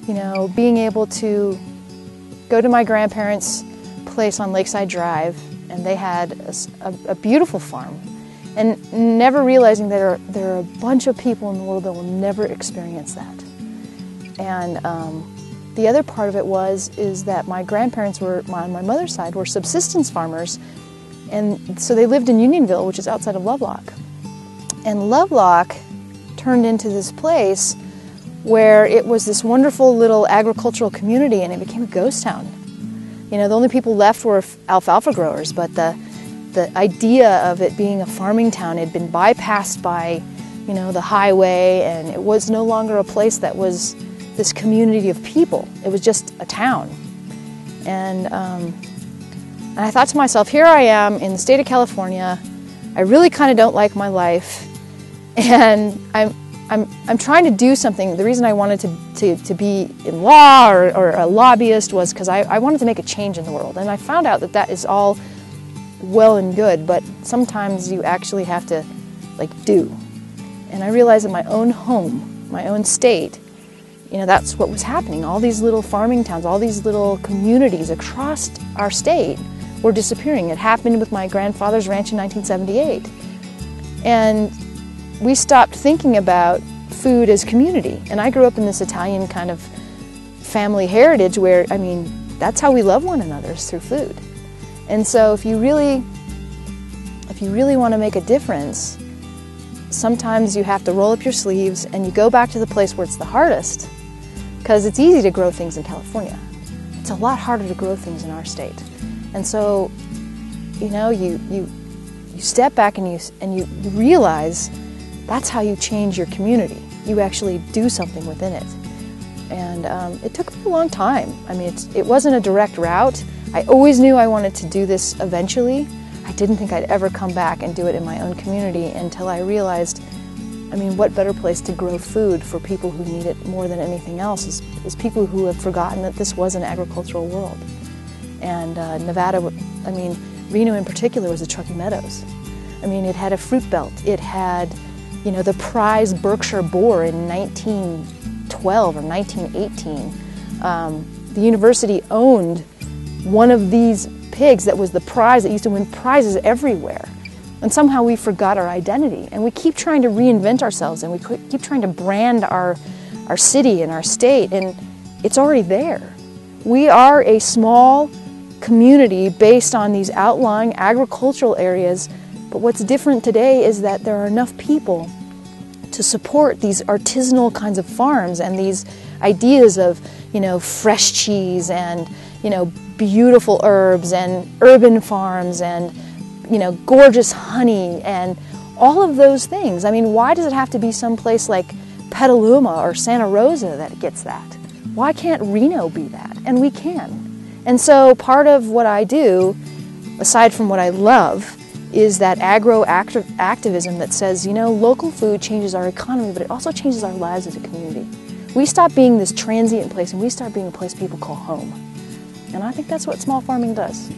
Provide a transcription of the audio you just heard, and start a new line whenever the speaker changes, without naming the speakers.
you know, being able to go to my grandparents' place on Lakeside Drive, and they had a beautiful farm, and never realizing that there are a bunch of people in the world that will never experience that. And the other part of it is that my grandparents were, on my mother's side, were subsistence farmers, and so they lived in Unionville, which is outside of Lovelock. And Lovelock turned into this place where it was this wonderful little agricultural community, and it became a ghost town. You know, the only people left were alfalfa growers, but the idea of it being a farming town had been bypassed by, you know, the highway, and it was no longer a place that was this community of people. It was just a town. And I thought to myself, here I am in the state of California. I really kind of don't like my life, and I'm trying to do something. The reason I wanted to be in law or a lobbyist was because I wanted to make a change in the world. And I found out that that is all well and good, but sometimes you actually have to, like, do. And I realized in my own home, my own state, you know, that's what was happening. All these little farming towns, all these little communities across our state were disappearing. It happened with my grandfather's ranch in 1978. And we stopped thinking about food as community. And I grew up in this Italian kind of family heritage where, I mean, that's how we love one another, is through food. And so if you really want to make a difference, sometimes you have to roll up your sleeves and you go back to the place where it's the hardest, because it's easy to grow things in California. It's a lot harder to grow things in our state. And so, you know, you step back and you realize that's how you change your community. You actually do something within it. And it took me a long time. I mean, it wasn't a direct route. I always knew I wanted to do this eventually. I didn't think I'd ever come back and do it in my own community until I realized, I mean, what better place to grow food for people who need it more than anything else is people who have forgotten that this was an agricultural world. And Nevada, I mean, Reno in particular was the Truckee Meadows. I mean, it had a fruit belt. It had, you know, the prize Berkshire boar in 1912 or 1918. The university owned one of these pigs that was the prize that used to win prizes everywhere. And somehow we forgot our identity. And we keep trying to reinvent ourselves, and we keep trying to brand our city and our state, and it's already there. We are a small community based on these outlying agricultural areas, but what's different today is that there are enough people to support these artisanal kinds of farms and these ideas of, you know, fresh cheese and, you know, beautiful herbs and urban farms and, you know, gorgeous honey and all of those things. I mean, why does it have to be someplace like Petaluma or Santa Rosa that gets that? Why can't Reno be that? And we can. And so part of what I do, aside from what I love, is that agro-activism that says, you know, local food changes our economy, but it also changes our lives as a community. We stop being this transient place and we start being a place people call home. And I think that's what small farming does.